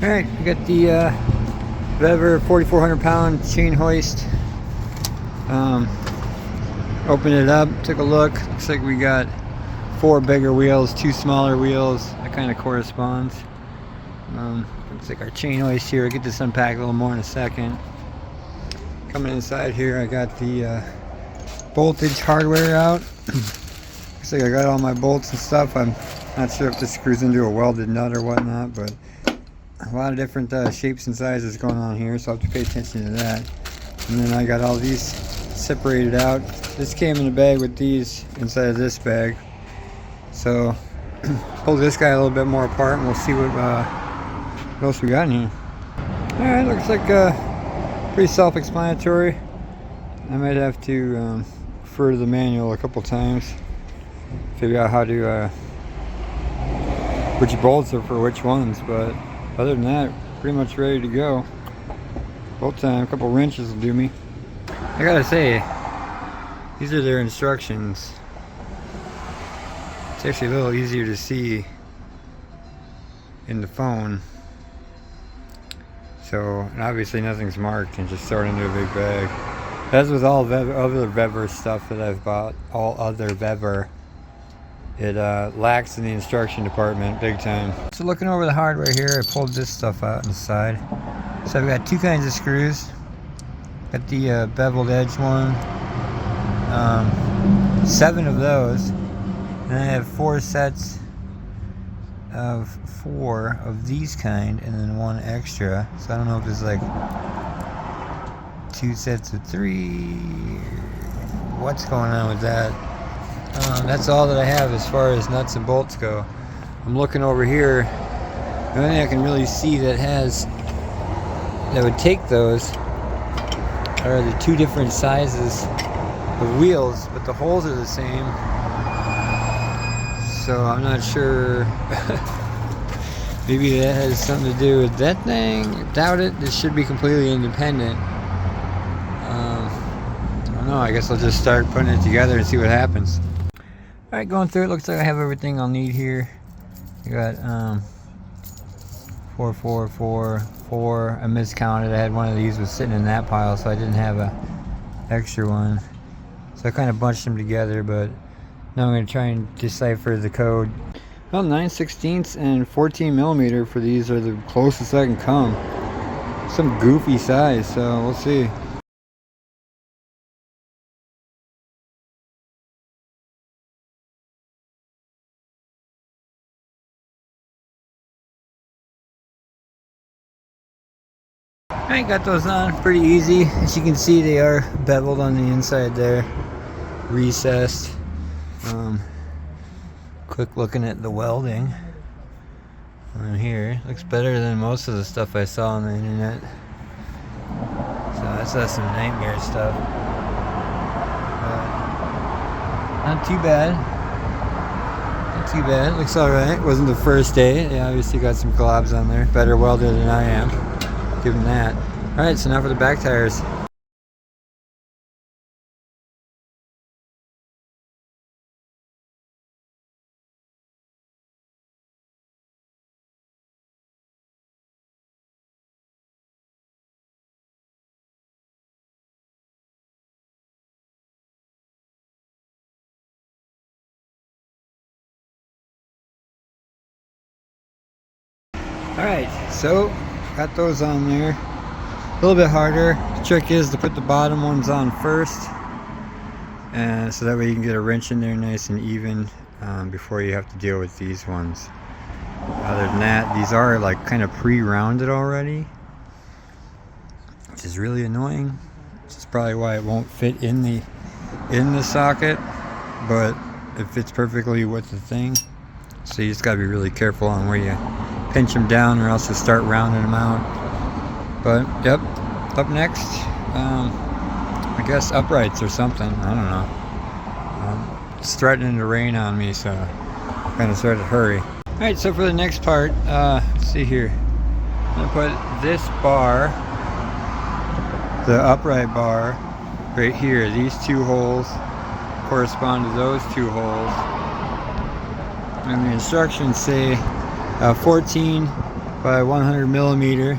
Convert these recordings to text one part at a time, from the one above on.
Alright, we got the Vevor 4,400 pound chain hoist. Opened it up, took a look. Looks like we got 4 bigger wheels, 2 smaller wheels. That kind of corresponds. Looks like our chain hoist here. I'll get this unpacked a little more in a second. Coming inside here, I got the voltage hardware out. Looks like I got all my bolts and stuff. I'm not sure if this screws into a welded nut or whatnot, but a lot of different shapes and sizes going on here, so I'll have to pay attention to that. And then I got all these separated out. This came in a bag with these inside of this bag. So pull this guy a little bit more apart and we'll see what else we got in here. Alright, looks like pretty self-explanatory. I might have to refer to the manual a couple times, figure out how to which bolts are for which ones, but other than that, pretty much ready to go. Bolt time, a couple wrenches will do me. I gotta say, these are their instructions. It's actually a little easier to see in the phone. So, and obviously nothing's marked and just throw it into a big bag. As with all other Vevor stuff that I've bought, all other Vevor, it lacks in the instruction department big time. So looking over the hardware here, I pulled this stuff out on the side. So I've got 2 kinds of screws. Got the beveled edge one, 7 of those. And I have 4 sets of 4 of these kind, and then 1 extra. So I don't know if it's like 2 sets of 3. What's going on with that? That's all that I have as far as nuts and bolts go. I'm looking over here. The only thing I can really see that would take those are the 2 different sizes of wheels, but the holes are the same. So I'm not sure. Maybe that has something to do with that thing. Doubt it. This should be completely independent. I don't know. I guess I'll just start putting it together and see what happens. Alright, going through it, looks like I have everything I'll need here. I got 4, 4, 4, 4. I miscounted. I had one of these was sitting in that pile, so I didn't have a extra one. So I kind of bunched them together, but now I'm going to try and decipher the code. Well, 9/16 and 14 millimeter for these are the closest I can come. Some goofy size, so we'll see. I got those on pretty easy. As you can see, they are beveled on the inside there, recessed. Quick looking at the welding on here. Looks better than most of the stuff I saw on the internet. So that's some nightmare stuff. Not too bad. Not too bad. Looks alright. Wasn't the first day. They obviously got some globs on there. Better welder than I am. Give them that. Alright, so now for the back tires. Alright, so got those on there. A little bit harder. The trick is to put the bottom ones on first, and so that way you can get a wrench in there nice and even before you have to deal with these ones. Other than that, these are like kind of pre-rounded already, which is really annoying. Which is probably why it won't fit in the socket, but it fits perfectly with the thing. So you just gotta be really careful on where you pinch them down, or else you'll start rounding them out. But yep, up next, I guess uprights or something. I don't know. It's threatening to rain on me, so I'm gonna start to hurry. All right, so for the next part, let's see here. I'm gonna put this bar, the upright bar, right here. These 2 holes correspond to those 2 holes. And the instructions say 14 by 100 millimeter.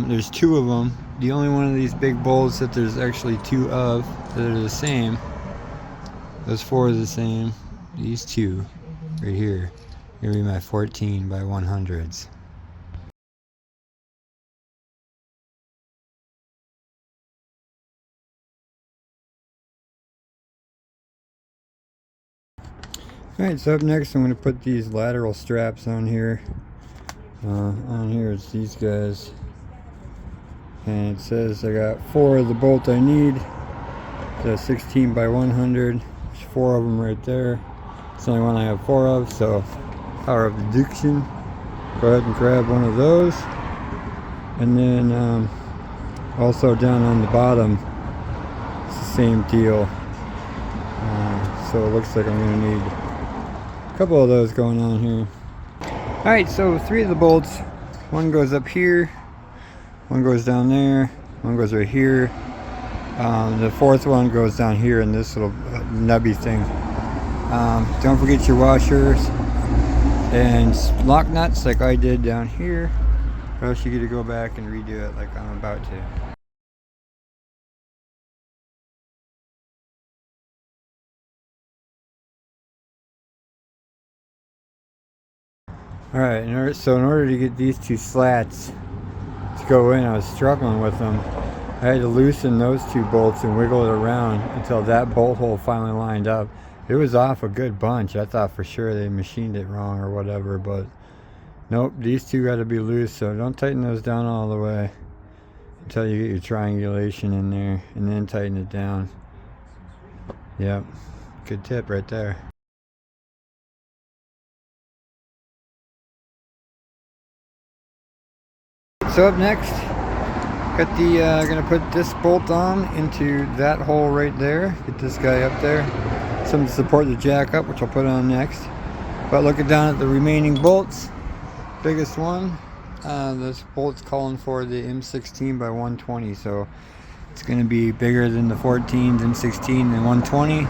There's 2 of them. The only one of these big bolts that there's actually 2 of that are the same. Those 4 are the same. These 2 right here. Gonna be my 14 by 100s. Alright, so up next I'm going to put these lateral straps on here. On here it's these guys. And it says I got 4 of the bolt I need. It's a 16 by 100. There's 4 of them right there. It's the only one I have 4 of, so power of deduction. Go ahead and grab one of those. And then also down on the bottom, it's the same deal. So it looks like I'm going to need couple of those going on here. Alright, so 3 of the bolts. One goes up here, one goes down there, one goes right here. The 4th one goes down here in this little nubby thing. Don't forget your washers and lock nuts like I did down here, or else you get to go back and redo it like I'm about to. Alright, so in order to get these 2 slats to go in, I was struggling with them. I had to loosen those 2 bolts and wiggle it around until that bolt hole finally lined up. It was off a good bunch. I thought for sure they machined it wrong or whatever, but nope, these 2 got to be loose, so don't tighten those down all the way until you get your triangulation in there, and then tighten it down. Yep, good tip right there. So up next, got the gonna put this bolt on into that hole right there. Get this guy up there. Something to support the jack up, which I'll put on next. But looking down at the remaining bolts, biggest one, this bolt's calling for the M16 by 120, so it's gonna be bigger than the 14s, M16 and 120.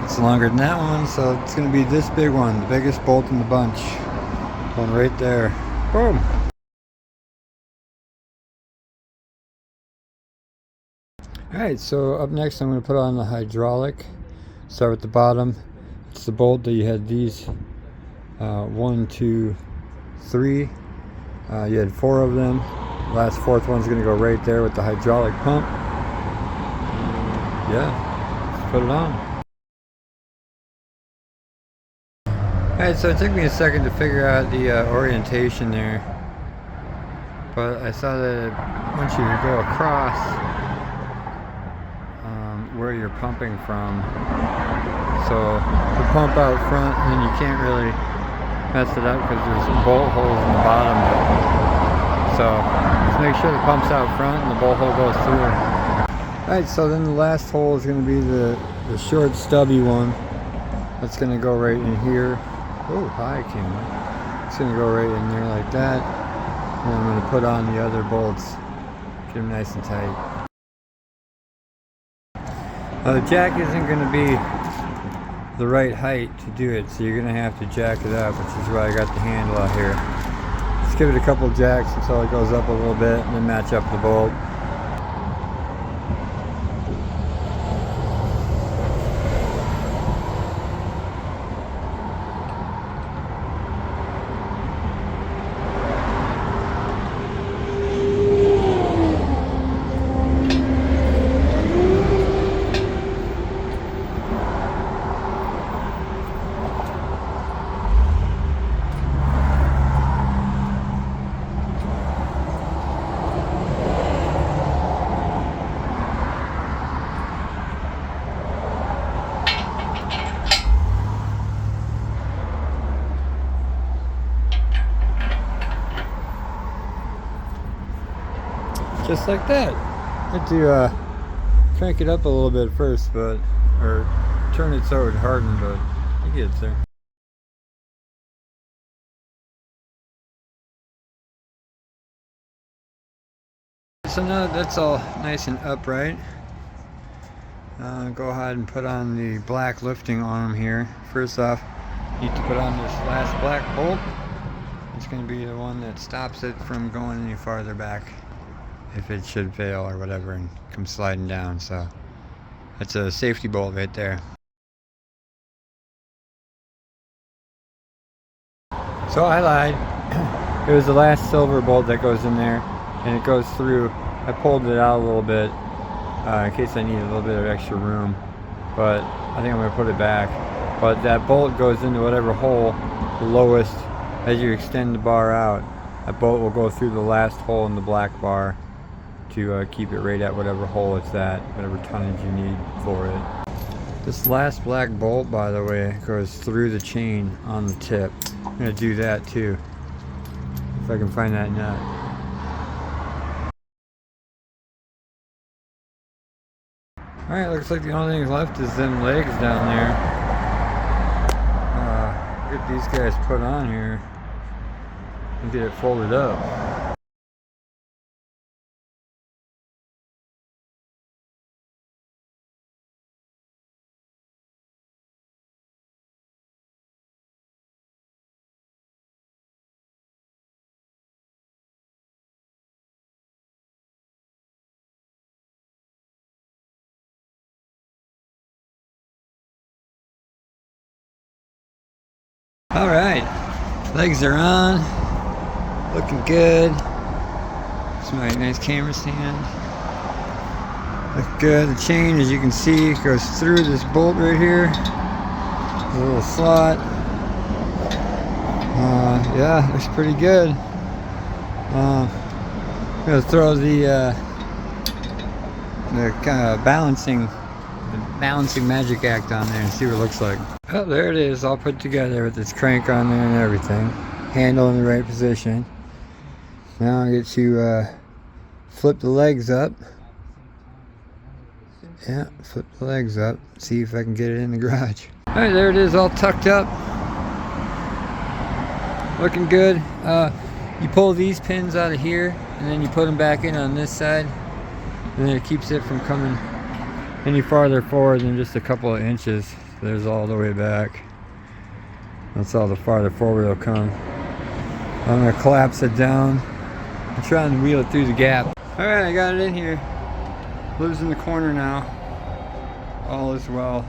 It's longer than that one, so it's gonna be this big one, the biggest bolt in the bunch. One right there. Boom. Alright, so up next I'm going to put on the hydraulic. Start with the bottom. It's the bolt that you had these 1, 2, 3. You had 4 of them. Last 4th one's going to go right there with the hydraulic pump. Yeah, let's put it on. Alright, so it took me a second to figure out the orientation there. But I saw that I want you to go across where you're pumping from, so you pump out front and then you can't really mess it up because there's some bolt holes in the bottom, so just make sure the pump's out front and the bolt hole goes through. Alright, so then the last hole is going to be the short stubby one that's going to go right in here. Oh, hi camera. It's going to go right in there like that, and I'm going to put on the other bolts, get them nice and tight. The jack isn't going to be the right height to do it, so you're going to have to jack it up, which is why I got the handle out here. Just give it a couple jacks until it goes up a little bit, and then match up the bolt. Just like that. I had to crank it up a little bit first, or turn it so it hardened, but it gets there. So now that that's all nice and upright, go ahead and put on the black lifting arm here. First off, you need to put on this last black bolt. It's going to be the one that stops it from going any farther back if it should fail or whatever and come sliding down. So that's a safety bolt right there. So I lied. It was the last silver bolt that goes in there, and it goes through. I pulled it out a little bit in case I need a little bit of extra room, but I think I'm going to put it back. But that bolt goes into whatever hole, the lowest. As you extend the bar out, that bolt will go through the last hole in the black bar to keep it right at whatever hole it's at, whatever tonnage you need for it. This last black bolt, by the way, goes through the chain on the tip. I'm going to do that too, if I can find that nut. Alright, looks like the only thing left is them legs down there. Get these guys put on here and get it folded up. All right, legs are on, looking good. It's my nice camera stand. Look good. The chain, as you can see, goes through this bolt right here. A little slot. Yeah, looks pretty good. I'm gonna throw the kind of balancing magic act on there and see what it looks like. Oh, there it is, all put together with its crank on there and everything. Handle in the right position. Now I get to flip the legs up. Yeah, flip the legs up. See if I can get it in the garage. Alright, there it is, all tucked up. Looking good. You pull these pins out of here and then you put them back in on this side. And then it keeps it from coming any farther forward than just a couple of inches. There's all the way back. That's all the farther forward it'll come. I'm gonna collapse it down and try and wheel it through the gap. Alright, I got it in here. Lives in the corner now. All is well.